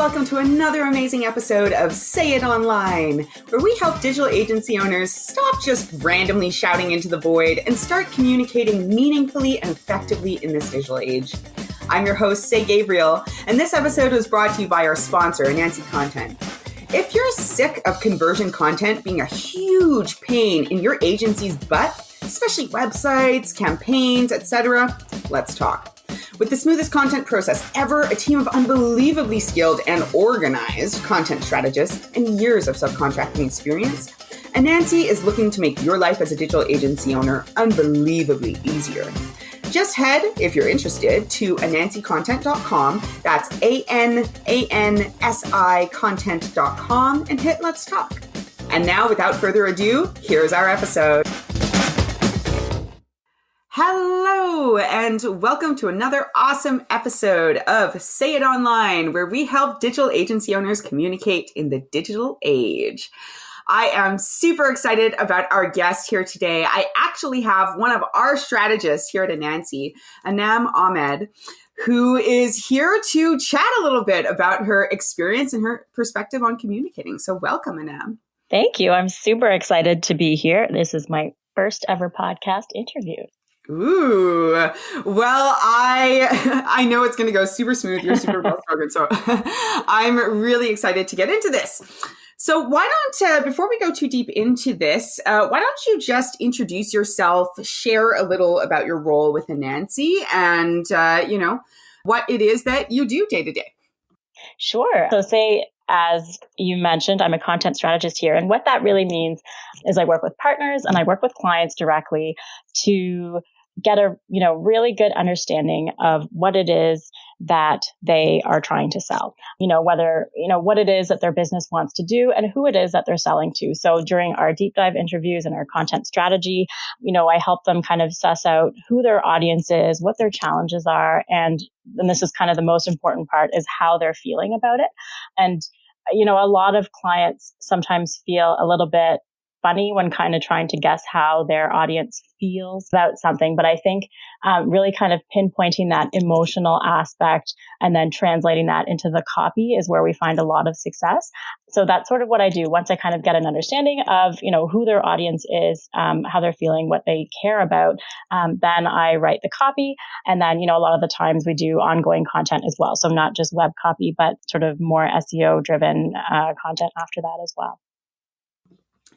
welcome to another amazing episode of Say It Online, where we help digital agency owners stop just randomly shouting into the void and start communicating meaningfully and effectively in this digital age. I'm your host, Say Gabriel, and this episode was brought to you by our sponsor, Nancy Content. If you're sick of conversion content being a huge pain in your agency's butt, especially websites, campaigns, etc., let's talk. With the smoothest content process ever, a team of unbelievably skilled and organized content strategists, and years of subcontracting experience, Anansi is looking to make your life as a digital agency owner unbelievably easier. Just head, if you're interested, to anansicontent.com, that's ANANSI content.com, and hit Let's Talk. And now, without further ado, here's our episode. Hello, and welcome to another awesome episode of Say It Online, where we help digital agency owners communicate in the digital age. I am super excited about our guest here today. I actually have one of our strategists here at Anansi, Anam Ahmed, who is here to chat a little bit about her experience and her perspective on communicating. So welcome, Anam. Thank you. I'm super excited to be here. This is my first ever podcast interview. Ooh, well, I know it's going to go super smooth. You're super well spoken, so I'm really excited to get into this. So why don't, before we go too deep into this, why don't you just introduce yourself, share a little about your role with Anansi and, what it is that you do day to day. Sure. So say, as you mentioned, I'm a content strategist here. And what that really means is I work with partners and I work with clients directly to get a, really good understanding of what it is that they are trying to sell, whether, what it is that their business wants to do and who it is that they're selling to. So during our deep dive interviews and our content strategy, I help them kind of suss out who their audience is, what their challenges are. And this is kind of the most important part is how they're feeling about it. And, a lot of clients sometimes feel a little bit funny when kind of trying to guess how their audience feels about something. But I think really kind of pinpointing that emotional aspect and then translating that into the copy is where we find a lot of success. So that's sort of what I do. Once I kind of get an understanding of, who their audience is, how they're feeling, what they care about, then I write the copy. And then, a lot of the times we do ongoing content as well. So not just web copy, but sort of more SEO driven content after that as well.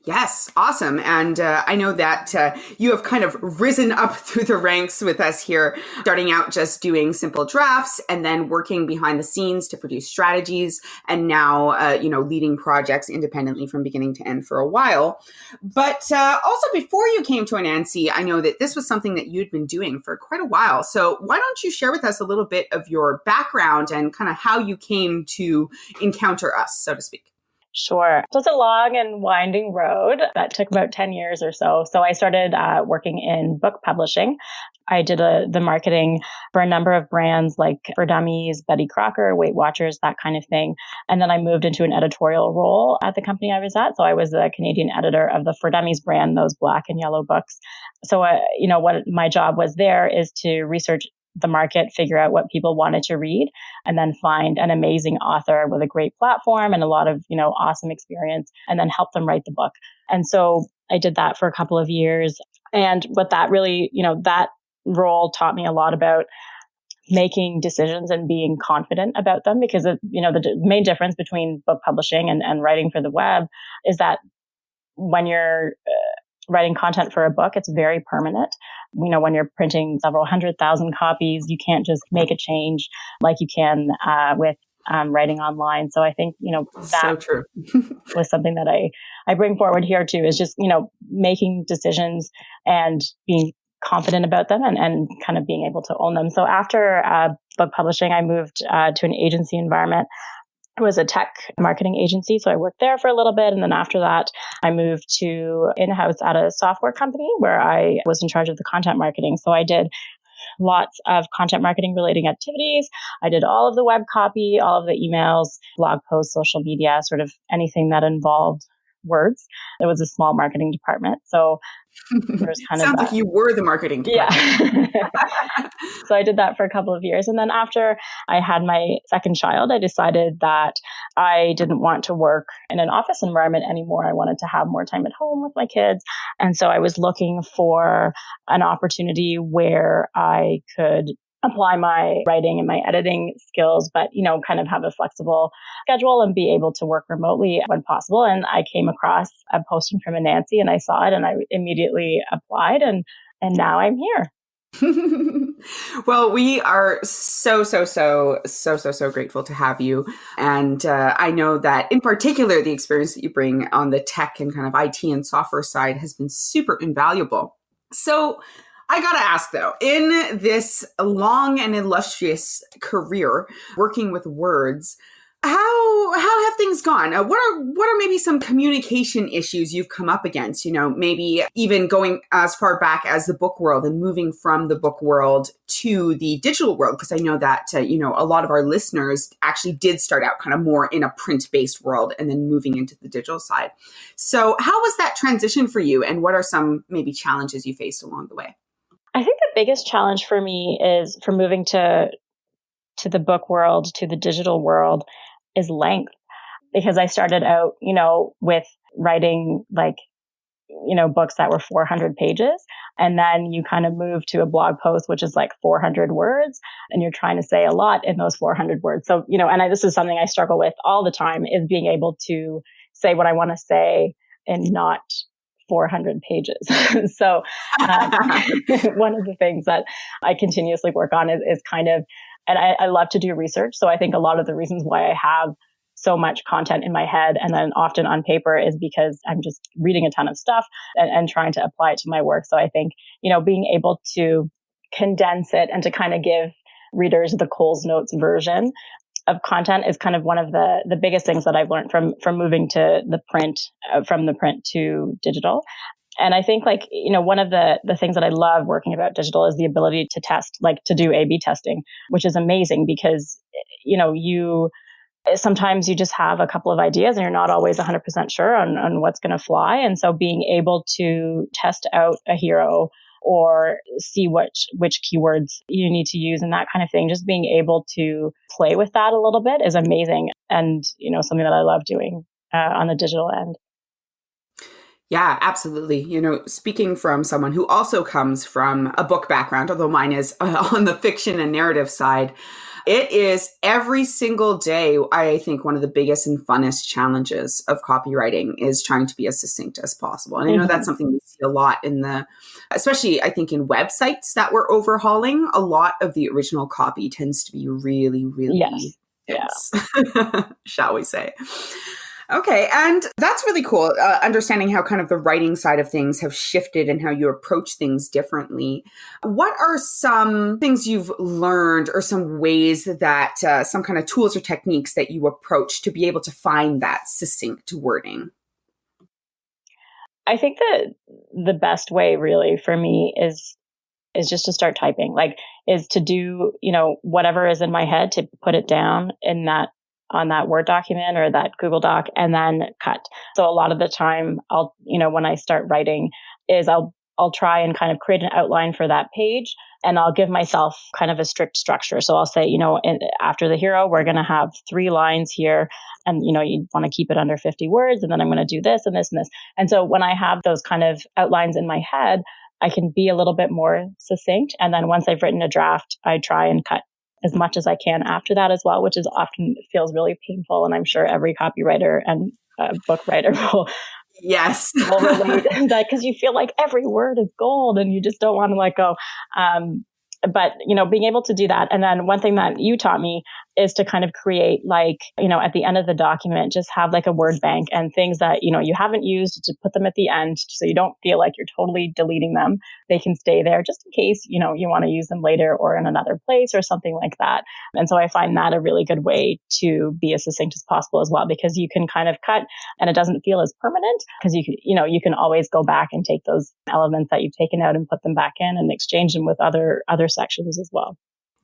Yes, awesome. And I know that you have kind of risen up through the ranks with us here, starting out just doing simple drafts and then working behind the scenes to produce strategies and now, leading projects independently from beginning to end for a while. But also before you came to Anansi, I know that this was something that you'd been doing for quite a while. So why don't you share with us a little bit of your background and kind of how you came to encounter us, so to speak? Sure. So it's a long and winding road that took about 10 years or so. So I started working in book publishing. I did the marketing for a number of brands like For Dummies, Betty Crocker, Weight Watchers, that kind of thing. And then I moved into an editorial role at the company I was at. So I was the Canadian editor of the For Dummies brand, those black and yellow books. So, what my job was there is to research the market, figure out what people wanted to read, and then find an amazing author with a great platform and a lot of, awesome experience, and then help them write the book. And so I did that for a couple of years. And what that really, that role taught me a lot about making decisions and being confident about them, because, the main difference between book publishing and writing for the web is that when you're writing content for a book, it's very permanent. When you're printing several 100,000 copies, you can't just make a change like you can with writing online. So I think, that so true. was something that I bring forward here too, is just, making decisions and being confident about them and kind of being able to own them. So after book publishing, I moved to an agency environment. It was a tech marketing agency. So I worked there for a little bit. And then after that, I moved to in-house at a software company where I was in charge of the content marketing. So I did lots of content marketing relating activities. I did all of the web copy, all of the emails, blog posts, social media, sort of anything that involved words. It was a small marketing department. So there was kind of Sounds that. like you were the marketing department. Yeah. So I did that for a couple of years. And then after I had my second child, I decided that I didn't want to work in an office environment anymore. I wanted to have more time at home with my kids. And so I was looking for an opportunity where I could apply my writing and my editing skills, but, kind of have a flexible schedule and be able to work remotely when possible. And I came across a posting from Nancy and I saw it and I immediately applied and now I'm here. Well, we are so grateful to have you. And I know that in particular, the experience that you bring on the tech and kind of IT and software side has been super invaluable. So I got to ask though, in this long and illustrious career working with words, how have things gone? What are maybe some communication issues you've come up against? Maybe even going as far back as the book world and moving from the book world to the digital world, because I know that a lot of our listeners actually did start out kind of more in a print-based world and then moving into the digital side. So how was that transition for you, and what are some maybe challenges you faced along the way? I think the biggest challenge for me is for moving to the book world, to the digital world, is length. Because I started out, with writing books that were 400 pages. And then you kind of move to a blog post, which is like 400 words. And you're trying to say a lot in those 400 words. So, this is something I struggle with all the time, is being able to say what I want to say in not 400 pages. So one of the things that I continuously work on is kind of, and I love to do research. So I think a lot of the reasons why I have so much content in my head and then often on paper is because I'm just reading a ton of stuff and trying to apply it to my work. So I think, being able to condense it and to kind of give readers the Coles Notes version of content is kind of one of the biggest things that I've learned from moving to the print, from the print to digital. And I think one of the things that I love working about digital is the ability to test, to do A/B testing, which is amazing because, sometimes you just have a couple of ideas and you're not always 100% sure on what's going to fly. And so being able to test out a hero or see which keywords you need to use and that kind of thing, just being able to play with that a little bit is amazing. And, something that I love doing on the digital end. Yeah, absolutely. Speaking from someone who also comes from a book background, although mine is on the fiction and narrative side, it is every single day, I think one of the biggest and funnest challenges of copywriting is trying to be as succinct as possible. And I know that's something we see a lot especially I think in websites that we're overhauling, a lot of the original copy tends to be really, really dense, shall we say. Okay. And that's really cool. Understanding how kind of the writing side of things have shifted and how you approach things differently. What are some things you've learned or some ways that some kind of tools or techniques that you approach to be able to find that succinct wording? I think that the best way really for me is just to start typing, is to do, whatever is in my head, to put it down on that Word document or that Google Doc and then cut. So a lot of the time when I start writing I'll try and kind of create an outline for that page and I'll give myself kind of a strict structure. So I'll say, after the hero, we're going to have 3 lines here and, you want to keep it under 50 words. And then I'm going to do this and this and this. And so when I have those kind of outlines in my head, I can be a little bit more succinct. And then once I've written a draft, I try and cut as much as I can after that as well, which is often feels really painful. And I'm sure every copywriter and book writer will relate that, because you feel like every word is gold and you just don't want to let go. But, being able to do that. And then one thing that you taught me is to kind of create at the end of the document, just have a word bank and things that, you haven't used, to put them at the end so you don't feel like you're totally deleting them. They can stay there just in case, you want to use them later or in another place or something like that. And so I find that a really good way to be as succinct as possible as well, because you can kind of cut and it doesn't feel as permanent because you can always go back and take those elements that you've taken out and put them back in and exchange them with other sections as well.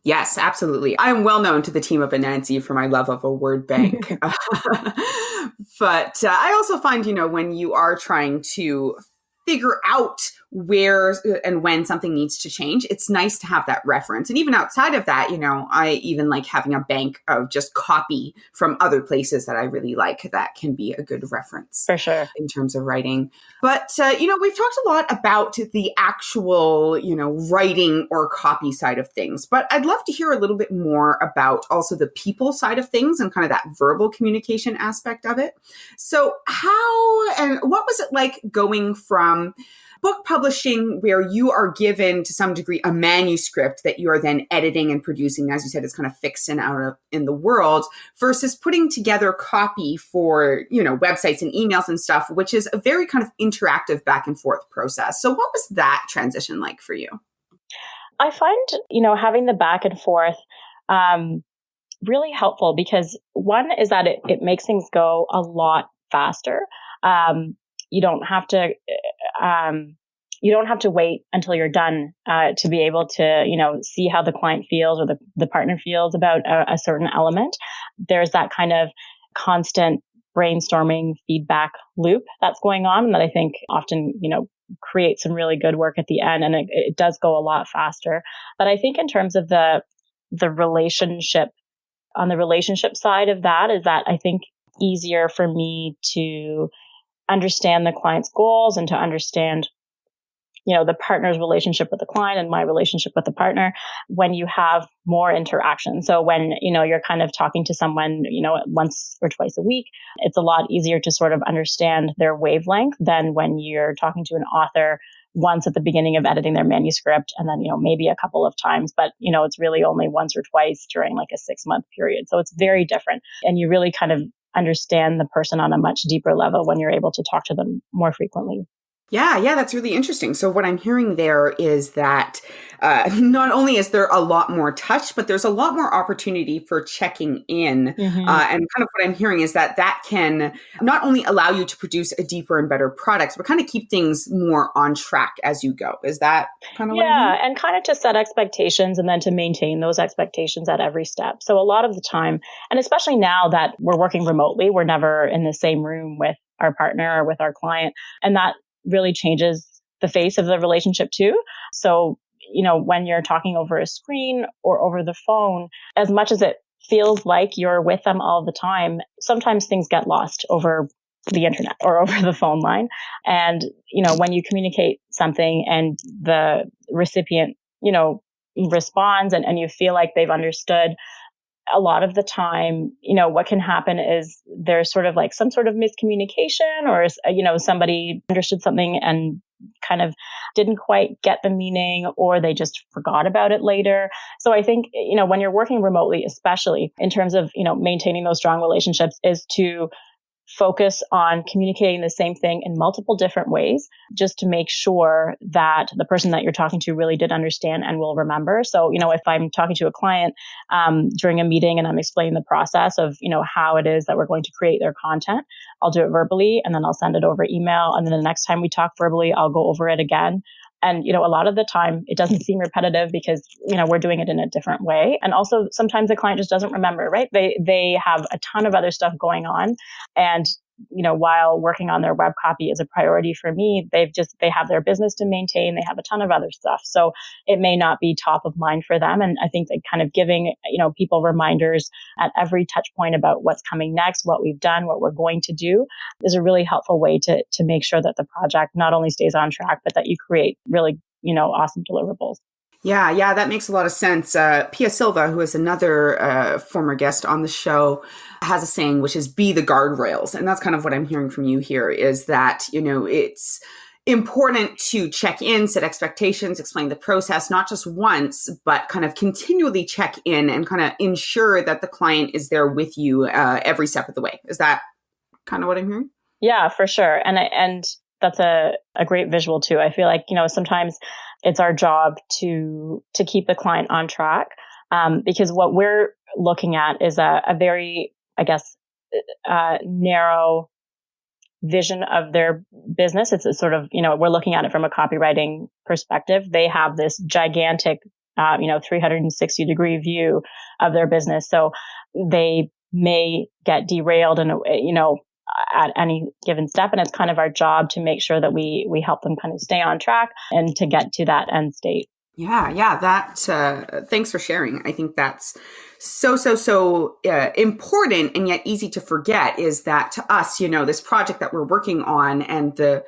Yes, absolutely. I'm well known to the team up at Nancy for my love of a word bank. But I also find, when you are trying to figure out where and when something needs to change, it's nice to have that reference. And even outside of that, I even like having a bank of just copy from other places that I really like. That can be a good reference For sure. in terms of writing. But, we've talked a lot about the actual, writing or copy side of things. But I'd love to hear a little bit more about also the people side of things and kind of that verbal communication aspect of it. So how and what was it like going from book publishing, where you are given to some degree a manuscript that you are then editing and producing, as you said, it's kind of fixed and out in the world, versus putting together copy for, websites and emails and stuff, which is a very kind of interactive back and forth process. So what was that transition like for you? I find, having the back and forth really helpful because one is that it makes things go a lot faster. You don't have to wait until you're done to be able to, see how the client feels or the partner feels about a certain element. There's that kind of constant brainstorming feedback loop that's going on, and that I think often, creates some really good work at the end, and it does go a lot faster. But I think in terms of the relationship, on the relationship side of that, is that I think easier for me to understand the client's goals and to understand, the partner's relationship with the client and my relationship with the partner when you have more interaction. So when, you're kind of talking to someone, once or twice a week, it's a lot easier to sort of understand their wavelength than when you're talking to an author once at the beginning of editing their manuscript and then, maybe a couple of times, but, it's really only once or twice during like a 6-month period. So it's very different. And you really kind of understand the person on a much deeper level when you're able to talk to them more frequently. Yeah, that's really interesting. So what I'm hearing there is that not only is there a lot more touch, but there's a lot more opportunity for checking in. Mm-hmm. And kind of what I'm hearing is that can not only allow you to produce a deeper and better product, but kind of keep things more on track as you go. Is that kind of what I'm hearing? And kind of to set expectations and then to maintain those expectations at every step. So a lot of the time, and especially now that we're working remotely, we're never in the same room with our partner or with our client. And that really changes the face of the relationship too. So, when you're talking over a screen or over the phone, as much as it feels like you're with them all the time, sometimes things get lost over the internet or over the phone line. And, when you communicate something and the recipient, responds and you feel like they've understood, a lot of the time, what can happen is there's sort of like some sort of miscommunication or, somebody understood something and kind of didn't quite get the meaning or they just forgot about it later. So I think, when you're working remotely, especially in terms of, maintaining those strong relationships, is to focus on communicating the same thing in multiple different ways, just to make sure that the person that you're talking to really did understand and will remember. So, if I'm talking to a client during a meeting and I'm explaining the process of, how it is that we're going to create their content, I'll do it verbally and then I'll send it over email. And then the next time we talk verbally, I'll go over it again. And, a lot of the time it doesn't seem repetitive because, we're doing it in a different way. And also sometimes the client just doesn't remember, right? They have a ton of other stuff going on. And, while working on their web copy is a priority for me, they have their business to maintain. They have a ton of other stuff. So it may not be top of mind for them. And I think that kind of giving, people reminders at every touch point about what's coming next, what we've done, what we're going to do is a really helpful way to make sure that the project not only stays on track, but that you create really, awesome deliverables. Yeah, that makes a lot of sense. Pia Silva, who is another former guest on the show, has a saying, which is be the guardrails. And that's kind of what I'm hearing from you here is that, it's important to check in, set expectations, explain the process, not just once, but kind of continually check in and kind of ensure that the client is there with you every step of the way. Is that kind of what I'm hearing? Yeah, for sure. And that's a great visual too. I feel like, sometimes it's our job to keep the client on track because what we're looking at is a very, I guess, narrow vision of their business. It's a sort of, we're looking at it from a copywriting perspective. They have this gigantic 360-degree view of their business. So they may get derailed at any given step. And it's kind of our job to make sure that we help them kind of stay on track and to get to that end state. Yeah. Thanks for sharing. I think that's so important and yet easy to forget is that to us, this project that we're working on and the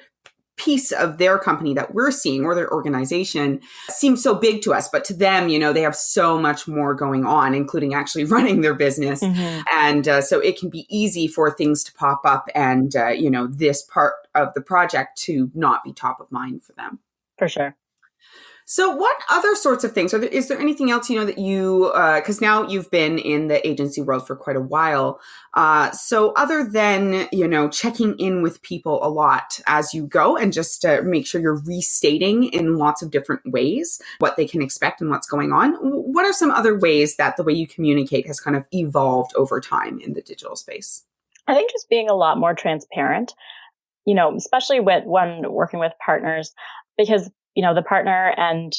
piece of their company that we're seeing or their organization seems so big to us, but to them, they have so much more going on, including actually running their business. Mm-hmm. And so it can be easy for things to pop up and, this part of the project to not be top of mind for them. For sure. So what other sorts of things, is there anything else, that you, because now you've been in the agency world for quite a while. So other than, checking in with people a lot as you go and just make sure you're restating in lots of different ways what they can expect and what's going on, what are some other ways that the way you communicate has kind of evolved over time in the digital space? I think just being a lot more transparent, especially when working with partners, because the partner and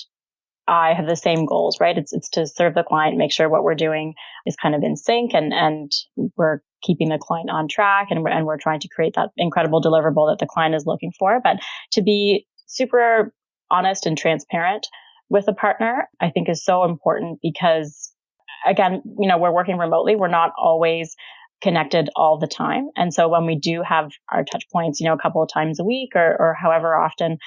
I have the same goals, right? It's to serve the client, make sure what we're doing is kind of in sync and we're keeping the client on track and we're trying to create that incredible deliverable that the client is looking for. But to be super honest and transparent with a partner, I think is so important because again, we're working remotely. We're not always connected all the time. And so when we do have our touch points, a couple of times a week or however often,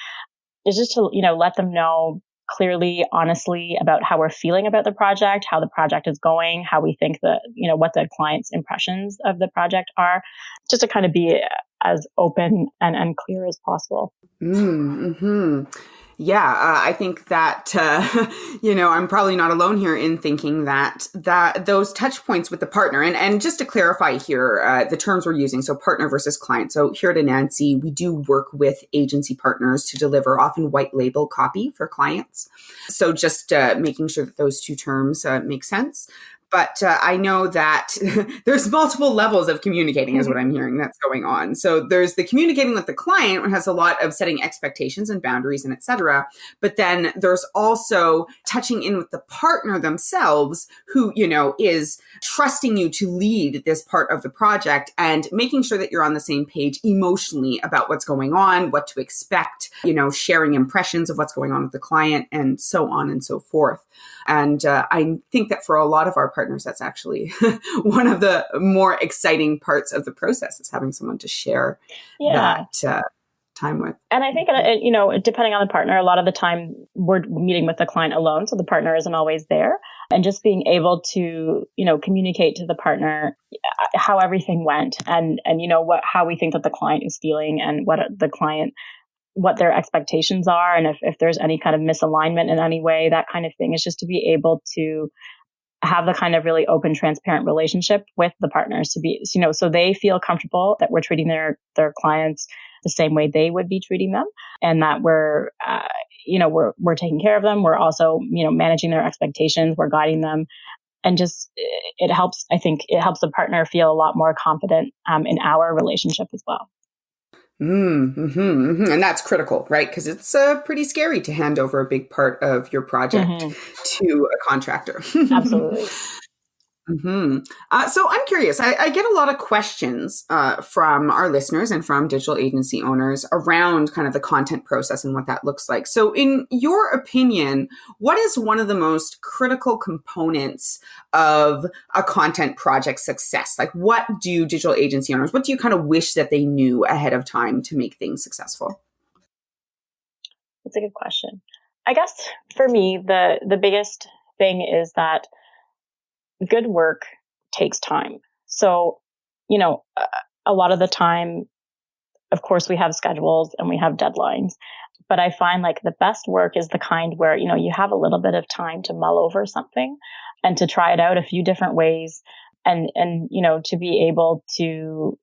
is just to, let them know clearly, honestly about how we're feeling about the project, how the project is going, how we think what the client's impressions of the project are, just to kind of be as open and clear as possible. Mm-hmm. Yeah, I think that, I'm probably not alone here in thinking that those touch points with the partner, and just to clarify here, the terms we're using, so partner versus client. So here at Anansi, we do work with agency partners to deliver often white label copy for clients. So just making sure that those two terms make sense. But I know that there's multiple levels of communicating is what I'm hearing that's going on. So there's the communicating with the client, which has a lot of setting expectations and boundaries and et cetera. But then there's also touching in with the partner themselves who, is trusting you to lead this part of the project and making sure that you're on the same page emotionally about what's going on, what to expect, sharing impressions of what's going on with the client and so on and so forth. And I think that for a lot of our partners, that's actually one of the more exciting parts of the process is having someone to share that time with. And I think, depending on the partner, a lot of the time we're meeting with the client alone. So the partner isn't always there. And just being able to, communicate to the partner how everything went and how we think that the client is feeling and what their expectations are. And if there's any kind of misalignment in any way, that kind of thing is just to be able to have the kind of really open, transparent relationship with the partners to be, so they feel comfortable that we're treating their clients the same way they would be treating them and that we're taking care of them. We're also, managing their expectations. We're guiding them. And just, it helps the partner feel a lot more confident in our relationship as well. And that's critical, right? Because it's pretty scary to hand over a big part of your project to a contractor. Absolutely. So I'm curious. I get a lot of questions from our listeners and from digital agency owners around kind of the content process and what that looks like. So in your opinion, what is one of the most critical components of a content project success? Like what do digital agency owners, what do you kind of wish that they knew ahead of time to make things successful? That's a good question. I guess for me, the biggest thing is that good work takes time. So, a lot of the time, of course, we have schedules and we have deadlines, but I find like the best work is the kind where, you have a little bit of time to mull over something and to try it out a few different ways and, to be able to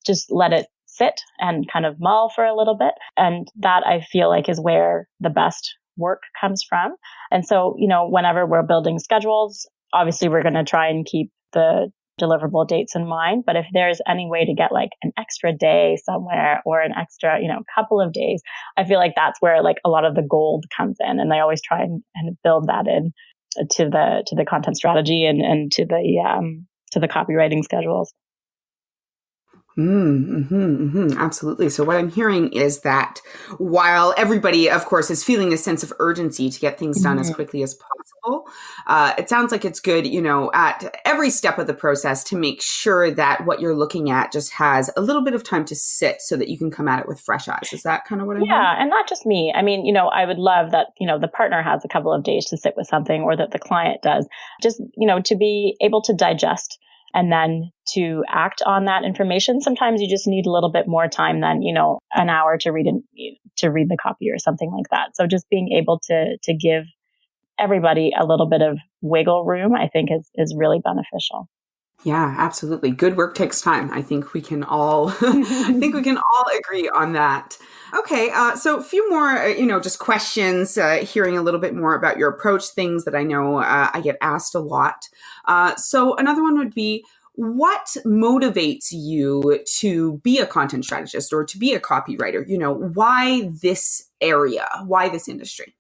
just let it sit and kind of mull for a little bit. And that I feel like is where the best work comes from. And so, whenever we're building schedules, obviously we're going to try and keep the deliverable dates in mind. But if there's any way to get like an extra day somewhere or an extra, couple of days, I feel like that's where like a lot of the gold comes in. And I always try and build that in to the content strategy and to the copywriting schedules. Absolutely. So what I'm hearing is that while everybody, of course, is feeling a sense of urgency to get things done as quickly as possible, it sounds like it's good, at every step of the process to make sure that what you're looking at just has a little bit of time to sit so that you can come at it with fresh eyes. Is that kind of what I'm hearing? Yeah. And not just me. I mean, I would love that, the partner has a couple of days to sit with something, or that the client does, just, to be able to digest and then to act on that information. Sometimes you just need a little bit more time than, an hour to read the copy or something like that. So just being able to give everybody a little bit of wiggle room, I think is really beneficial. Yeah, absolutely. Good work takes time. I think we can all, agree on that. Okay. So a few more, just questions, hearing a little bit more about your approach, things that I know I get asked a lot. So another one would be, what motivates you to be a content strategist or to be a copywriter? Why this area? Why this industry?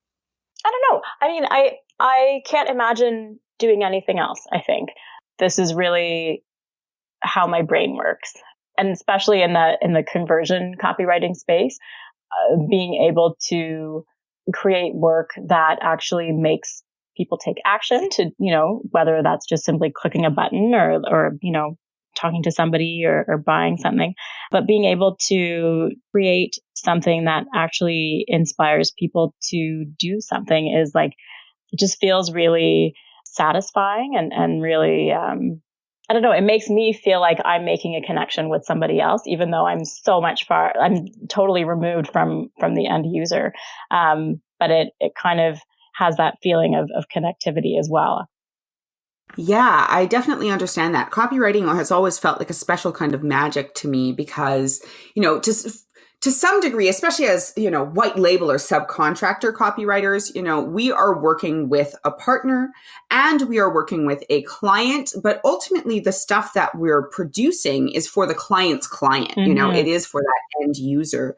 I don't know. I mean, I can't imagine doing anything else, I think. This is really how my brain works. And especially in the conversion copywriting space, being able to create work that actually makes people take action to, whether that's just simply clicking a button or talking to somebody or buying something, but being able to create something that actually inspires people to do something is like, it just feels really satisfying and really, I don't know, it makes me feel like I'm making a connection with somebody else, even though I'm totally removed from the end user. But it kind of has that feeling of connectivity as well. Yeah, I definitely understand that. Copywriting has always felt like a special kind of magic to me because, to some degree, especially as, white label or subcontractor copywriters, we are working with a partner and we are working with a client, but ultimately the stuff that we're producing is for the client's client. It is for that end user.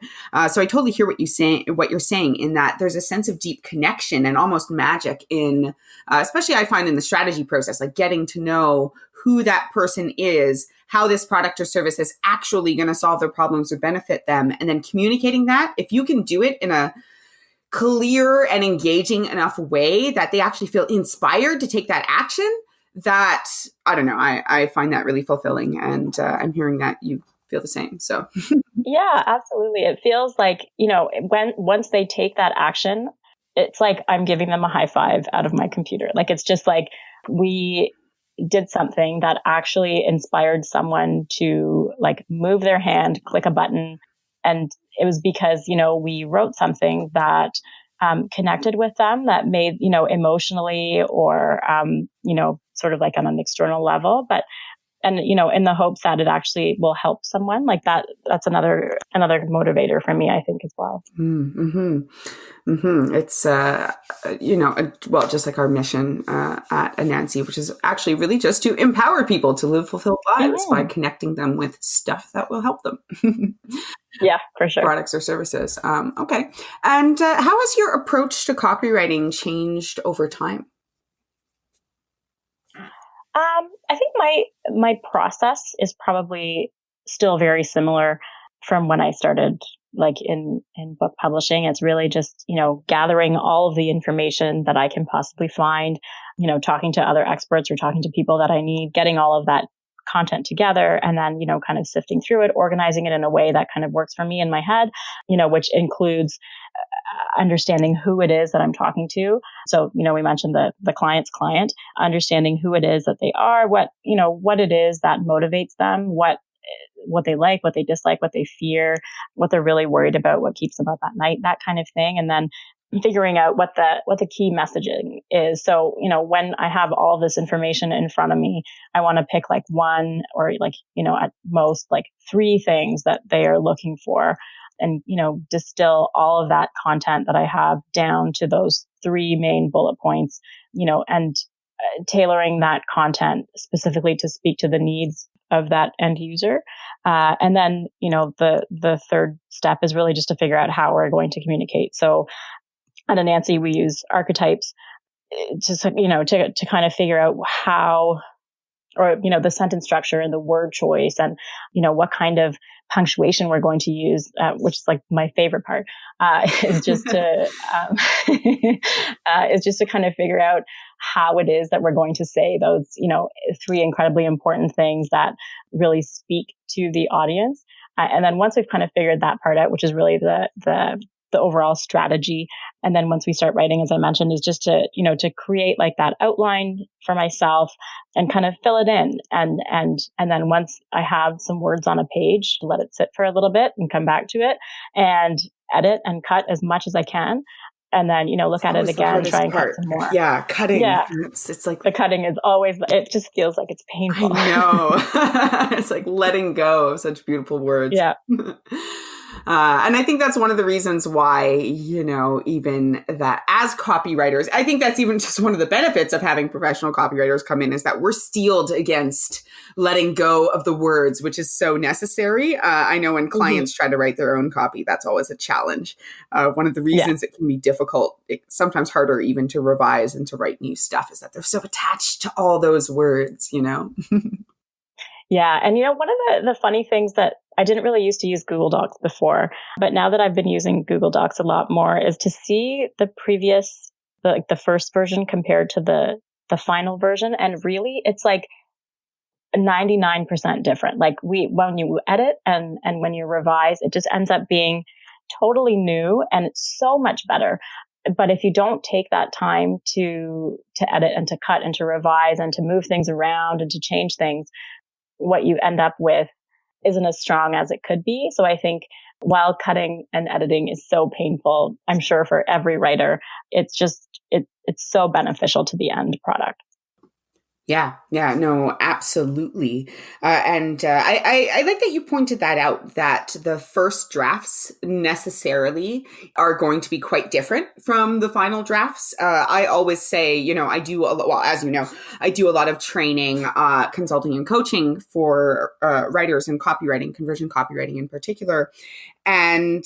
So I totally hear what you're saying in that there's a sense of deep connection and almost magic in, especially I find in the strategy process, like getting to know who that person is, how this product or service is actually going to solve their problems or benefit them, and then communicating that. If you can do it in a clear and engaging enough way that they actually feel inspired to take that action, that, I don't know, I find that really fulfilling. And I'm hearing that you feel the same. So yeah, absolutely. It feels like, once they take that action, it's like I'm giving them a high five out of my computer. Like, it's just like we did something that actually inspired someone to like move their hand, click a button. And it was because, we wrote something that connected with them, that made, emotionally or, sort of like on an external level, and in the hopes that it actually will help someone. Like that's another motivator for me, I think, as well. It's just like our mission at Anansi, which is actually really just to empower people to live fulfilled lives by connecting them with stuff that will help them. Yeah, for sure. Products or services. Okay. And how has your approach to copywriting changed over time? I think my process is probably still very similar from when I started, like in book publishing. It's really just, gathering all of the information that I can possibly find, talking to other experts or talking to people that I need, getting all of that content together, and then, kind of sifting through it, organizing it in a way that kind of works for me in my head, which includes understanding who it is that I'm talking to. So, we mentioned the client's client, understanding who it is that they are, what it is that motivates them, what they like, what they dislike, what they fear, what they're really worried about, what keeps them up at night, that kind of thing. And then figuring out what the key messaging is. So, when I have all this information in front of me, I want to pick like one or like, at most like 3 things that they are looking for, and, distill all of that content that I have down to those 3 main bullet points, and tailoring that content specifically to speak to the needs of that end user. And then, the third step is really just to figure out how we're going to communicate. So at Anansi, we use archetypes to kind of figure out how, or, the sentence structure and the word choice and, what kind of punctuation we're going to use, which is like my favorite part, is just to, kind of figure out how it is that we're going to say those, three incredibly important things that really speak to the audience. And then once we've kind of figured that part out, which is really the overall strategy. And then once we start writing, as I mentioned, is just to create like that outline for myself and kind of fill it in. And then once I have some words on a page, let it sit for a little bit and come back to it and edit and cut as much as I can. And then, look at it again, try and cut some more. Yeah, cutting. Yeah. It's like the cutting is always, it just feels like it's painful. I know. It's like letting go of such beautiful words. Yeah. And I think that's one of the reasons why, even that as copywriters, I think that's even just one of the benefits of having professional copywriters come in is that we're steeled against letting go of the words, which is so necessary. I know when clients try to write their own copy, that's always a challenge. One of the reasons it can be difficult, sometimes harder even to revise and to write new stuff is that they're so attached to all those words, Yeah. And, one of the funny things that I didn't really used to use Google Docs before, but now that I've been using Google Docs a lot more is to see the previous, the first version compared to the final version. And really it's like 99% different. Like when you edit and when you revise, it just ends up being totally new and it's so much better. But if you don't take that time to edit and to cut and to revise and to move things around and to change things, what you end up with isn't as strong as it could be. So I think while cutting and editing is so painful, I'm sure for every writer, it's so beneficial to the end product. Yeah, no, absolutely. And I like that you pointed that out, that the first drafts necessarily are going to be quite different from the final drafts. I always say, I do as you know, I do a lot of training, consulting and coaching for writers in copywriting, conversion copywriting in particular. And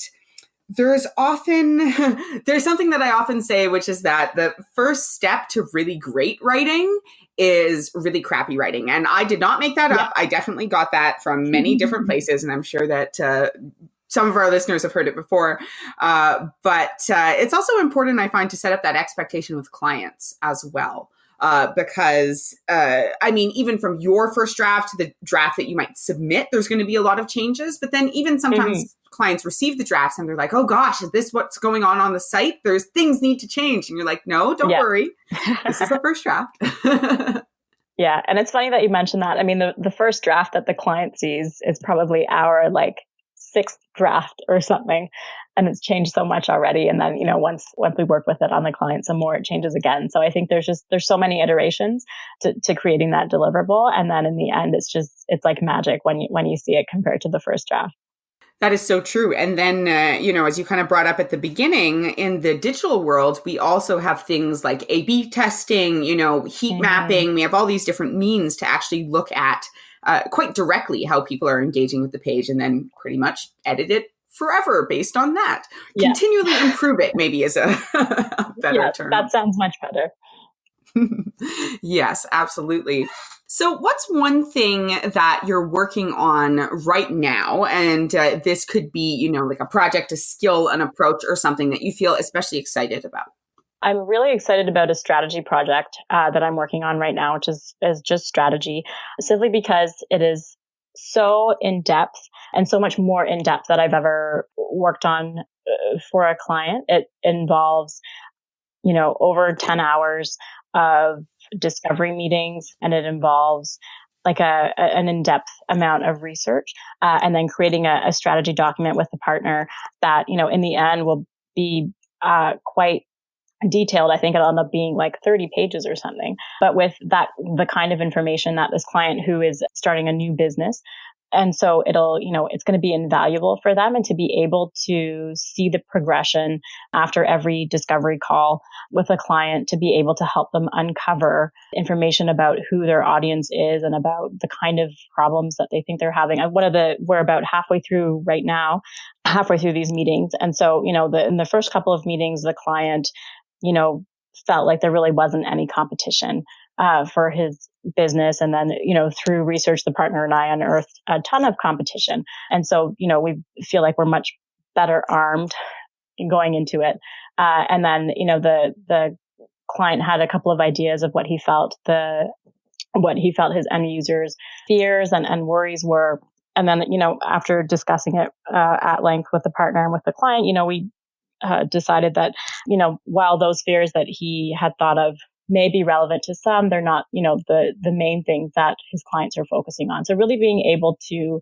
there's something that I often say, which is that the first step to really great writing is really crappy writing. And I did not make that up. I definitely got that from many different places. And I'm sure that some of our listeners have heard it before. But it's also important, I find, to set up that expectation with clients as well. Because even from your first draft to the draft that you might submit, there's going to be a lot of changes. But then even sometimes clients receive the drafts and they're like, oh gosh, is this what's going on the site? There's things need to change. And you're like, no, don't worry. This is the first draft. Yeah. And it's funny that you mentioned that. I mean, the first draft that the client sees is probably our sixth draft or something. And it's changed so much already. And then, once we work with it on the client some more, it changes again. So I think there's so many iterations to creating that deliverable. And then in the end, it's like magic when you see it compared to the first draft. That is so true. And then, as you kind of brought up at the beginning, in the digital world, we also have things like A/B testing, heat mapping. We have all these different means to actually look at quite directly how people are engaging with the page and then pretty much edit it forever based on that. Yeah. Continually improve it, maybe is a better term. That sounds much better. Yes, absolutely. So what's one thing that you're working on right now? And this could be, like a project, a skill, an approach, or something that you feel especially excited about. I'm really excited about a strategy project that I'm working on right now, which is just strategy, simply because it is so in-depth and so much more in-depth that I've ever worked on for a client. It involves, over 10 hours of discovery meetings, and it involves an in-depth amount of research, and then creating a strategy document with the partner that, in the end will be quite detailed. I think it'll end up being 30 pages or something. But with that, the kind of information that this client who is starting a new business And so it'll, it's going to be invaluable for them, and to be able to see the progression after every discovery call with a client, to be able to help them uncover information about who their audience is and about the kind of problems that they think they're having. We're about halfway through right now, halfway through these meetings. And so, in the first couple of meetings, the client, felt like there really wasn't any competition for his business. And then, through research, the partner and I unearthed a ton of competition. And so, we feel like we're much better armed going into it. And then, the client had a couple of ideas of what he felt his end users' fears and worries were. And then, after discussing it at length with the partner and with the client, we decided that, while those fears that he had thought of may be relevant to some, they're not, the main things that his clients are focusing on. So really being able to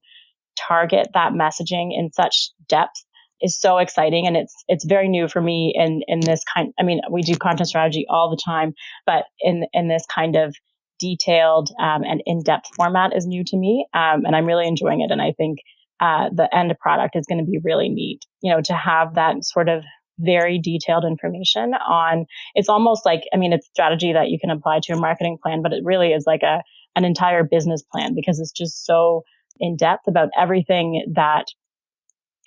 target that messaging in such depth is so exciting. And it's very new for me in this kind. I mean, we do content strategy all the time, but in this kind of detailed and in-depth format is new to me. And I'm really enjoying it. And I think the end product is going to be really neat, to have that sort of very detailed information on. It's almost like, it's strategy that you can apply to a marketing plan, but it really is like an entire business plan, because it's just so in depth about everything that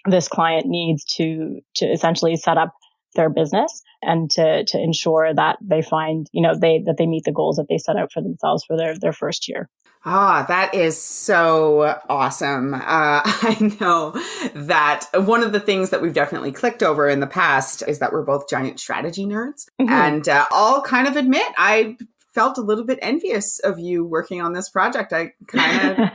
this client needs to essentially set up their business and to ensure that they find, that they meet the goals that they set out for themselves for their first year. Ah, that is so awesome. I know that one of the things that we've definitely clicked over in the past is that we're both giant strategy nerds. Mm-hmm. And I'll kind of admit, I felt a little bit envious of you working on this project. I kind of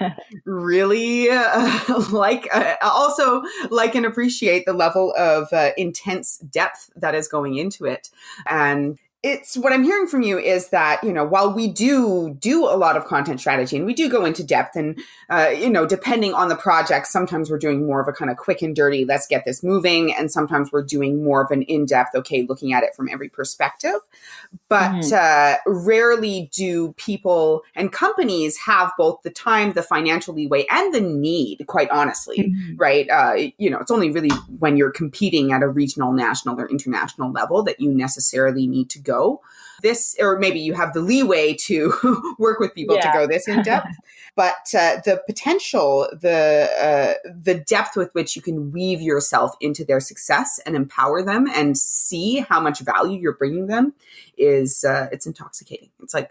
really also like and appreciate the level of intense depth that is going into it. And it's what I'm hearing from you is that, while we do a lot of content strategy and we do go into depth and, depending on the project, sometimes we're doing more of a kind of quick and dirty, let's get this moving. And sometimes we're doing more of an in-depth, okay, looking at it from every perspective. But rarely do people and companies have both the time, the financial leeway, and the need, quite honestly, right? It's only really when you're competing at a regional, national, or international level that you necessarily need to go this, or maybe you have the leeway to work with people to go this in depth. But the potential, the depth with which you can weave yourself into their success and empower them and see how much value you're bringing them is it's intoxicating. It's like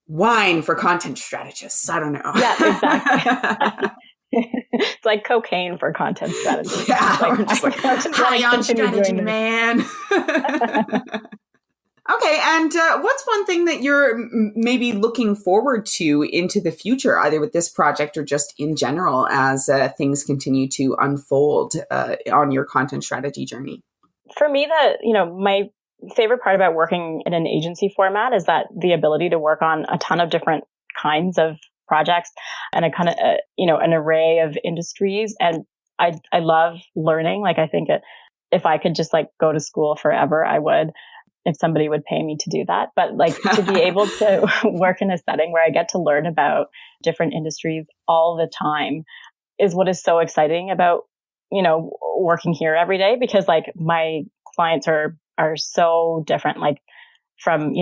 wine for content strategists. I don't know. Yeah, exactly. It's like cocaine for content strategists. Yeah, we're just like high on strategy, man. Okay, and what's one thing that you're maybe looking forward to into the future, either with this project or just in general, as things continue to unfold on your content strategy journey? For me, my favorite part about working in an agency format is that the ability to work on a ton of different kinds of projects and a kind of, an array of industries. And I love learning. Like, I think if I could just go to school forever, I would, if somebody would pay me to do that. But to be able to work in a setting where I get to learn about different industries all the time is what is so exciting about, working here every day, because my clients are so different. From,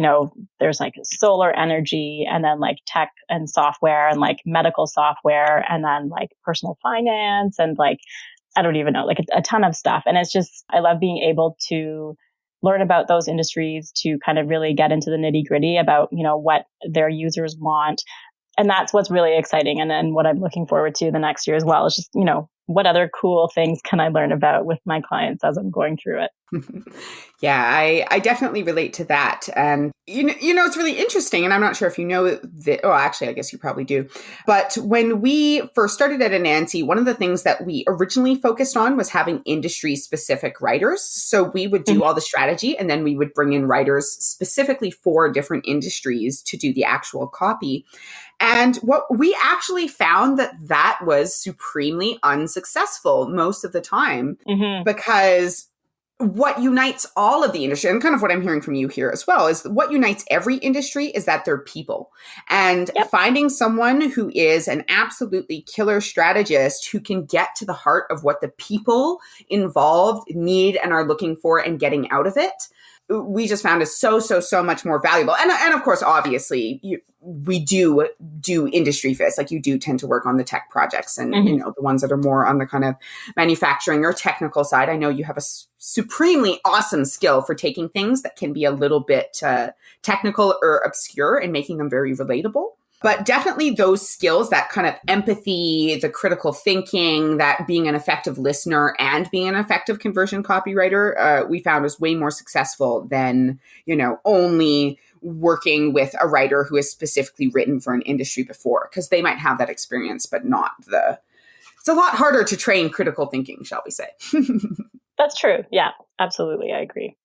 there's solar energy, and then tech and software, and medical software, and then personal finance, and I don't even know, a ton of stuff. And it's just, I love being able to learn about those industries, to kind of really get into the nitty gritty about, what their users want. And that's what's really exciting. And then what I'm looking forward to the next year as well is just, what other cool things can I learn about with my clients as I'm going through it? Yeah, I definitely relate to that. And, it's really interesting. And I'm not sure if you know that. Oh, actually, I guess you probably do. But when we first started at Anansi, one of the things that we originally focused on was having industry specific writers. So we would do all the strategy, and then we would bring in writers specifically for different industries to do the actual copy. And what we actually found that was supremely unsuccessful most of the time, because what unites all of the industry, and kind of what I'm hearing from you here as well, is what unites every industry is that they're people. And finding someone who is an absolutely killer strategist who can get to the heart of what the people involved need and are looking for and getting out of it, we just found is so much more valuable. And of course, obviously, we do industry fits. Like, you do tend to work on the tech projects and, the ones that are more on the kind of manufacturing or technical side. I know you have a supremely awesome skill for taking things that can be a little bit technical or obscure and making them very relatable. But definitely those skills, that kind of empathy, the critical thinking, that being an effective listener and being an effective conversion copywriter, we found was way more successful than, only working with a writer who has specifically written for an industry before, because they might have that experience, but not it's a lot harder to train critical thinking, shall we say. That's true. Yeah, absolutely. I agree.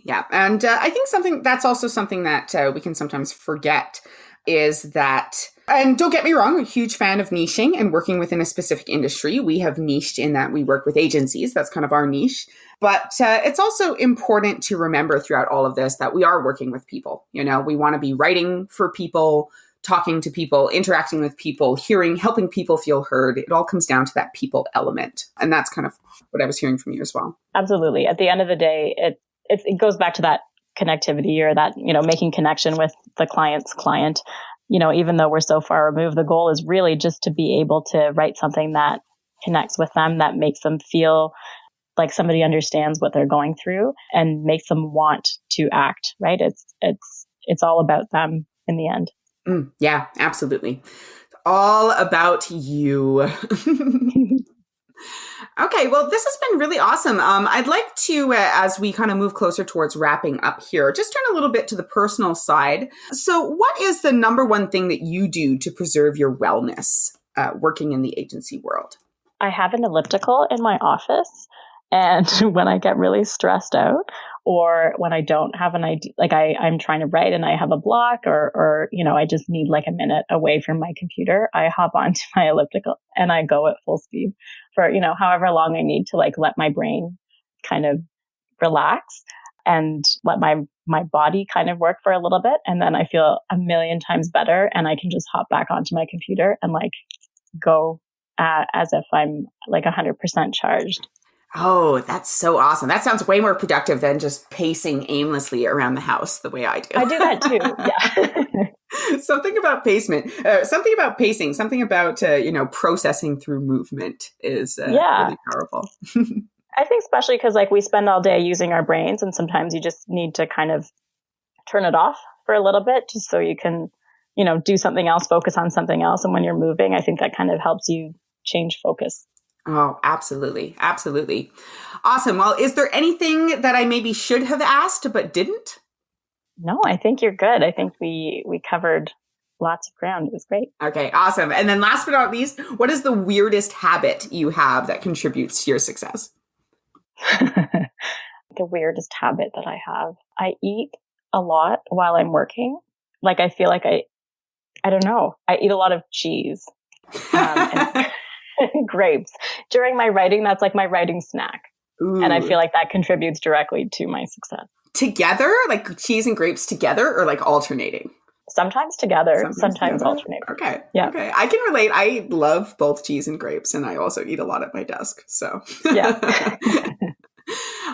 Yeah. And I think that's also something that we can sometimes forget is that, and don't get me wrong, I'm a huge fan of niching and working within a specific industry. We have niched in that we work with agencies. That's kind of our niche. But it's also important to remember throughout all of this that we are working with people. We want to be writing for people, talking to people, interacting with people, helping people feel heard. It all comes down to that people element. And that's kind of what I was hearing from you as well. Absolutely. At the end of the day, it goes back to that connectivity, or that, making connection with the client's client. Even though we're so far removed, the goal is really just to be able to write something that connects with them, that makes them feel like somebody understands what they're going through and makes them want to act, right? It's all about them in the end. Yeah, absolutely. It's all about you. Okay, well, this has been really awesome. I'd like to, as we kind of move closer towards wrapping up here, just turn a little bit to the personal side. So what is the number one thing that you do to preserve your wellness working in the agency world? I have an elliptical in my office. And when I get really stressed out, or when I don't have an idea, like I'm trying to write and I have a block, or I just need like a minute away from my computer, I hop onto my elliptical and I go at full speed for, however long I need to, like, let my brain kind of relax and let my body kind of work for a little bit. And then I feel a million times better, and I can just hop back onto my computer and like go as if I'm like 100% charged. Oh, that's so awesome. That sounds way more productive than just pacing aimlessly around the house the way I do. I do that too. Yeah. Something about pacing, something about, processing through movement is really powerful. I think especially because, like, we spend all day using our brains, and sometimes you just need to kind of turn it off for a little bit just so you can, do something else, focus on something else. And when you're moving, I think that kind of helps you change focus. Oh, absolutely. Absolutely. Awesome. Well, is there anything that I maybe should have asked but didn't? No, I think you're good. I think we covered lots of ground. It was great. Okay, awesome. And then last but not least, what is the weirdest habit you have that contributes to your success? The weirdest habit that I have. I eat a lot while I'm working. Like, I feel like I don't know. I eat a lot of cheese. And grapes during my writing. That's like my writing snack. Ooh. And I feel like that contributes directly to my success. Together, like cheese and grapes together, or like alternating? Sometimes together, sometimes alternating. Okay. Yeah. Okay. I can relate. I love both cheese and grapes, and I also eat a lot at my desk. So yeah.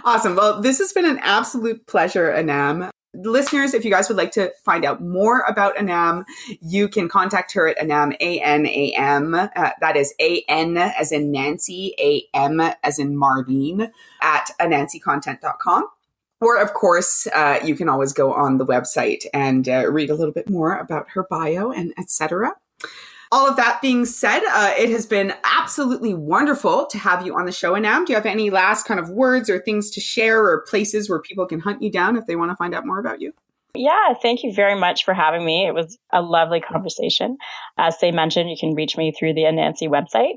Awesome. Well, this has been an absolute pleasure, Anam. Listeners, if you guys would like to find out more about Anam, you can contact her at Anam, A-N-A-M. That is A-N as in Nancy, A-M as in Marlene, at anancycontent.com. Or, of course, you can always go on the website and read a little bit more about her bio and etc. All of that being said, it has been absolutely wonderful to have you on the show, Anam. Do you have any last kind of words or things to share, or places where people can hunt you down if they want to find out more about you? Yeah, thank you very much for having me. It was a lovely conversation. As they mentioned, you can reach me through the Anancy website.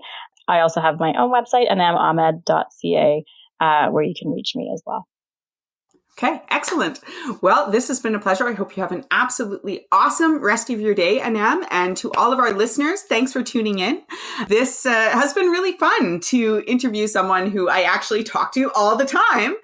I also have my own website, anamahmed.ca, where you can reach me as well. Okay, excellent. Well, this has been a pleasure. I hope you have an absolutely awesome rest of your day, Anam. And to all of our listeners, thanks for tuning in. This has been really fun to interview someone who I actually talk to all the time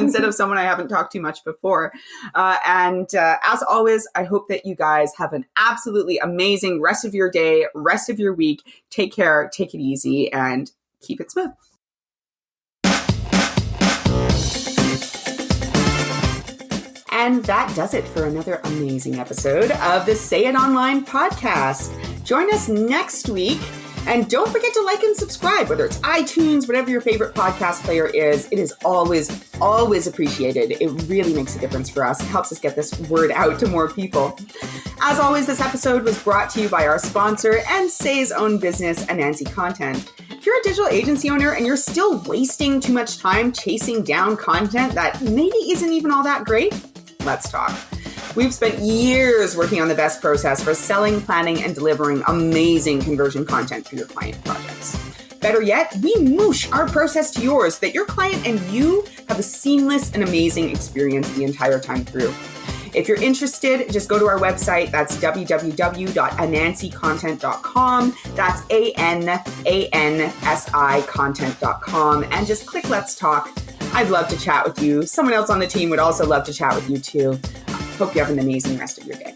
instead of someone I haven't talked to much before. As always, I hope that you guys have an absolutely amazing rest of your day, rest of your week. Take care, take it easy, and keep it smooth. And that does it for another amazing episode of the Say It Online podcast. Join us next week. And don't forget to like and subscribe, whether it's iTunes, whatever your favorite podcast player is. It is always, always appreciated. It really makes a difference for us. It helps us get this word out to more people. As always, this episode was brought to you by our sponsor and Say's own business, Anansi Content. If you're a digital agency owner and you're still wasting too much time chasing down content that maybe isn't even all that great, let's talk. We've spent years working on the best process for selling, planning, and delivering amazing conversion content for your client projects. Better yet, we moosh our process to yours so that your client and you have a seamless and amazing experience the entire time through. If you're interested, just go to our website. That's www.anansicontent.com. That's ANANSI content.com. And just click Let's Talk. I'd love to chat with you. Someone else on the team would also love to chat with you too. Hope you have an amazing rest of your day.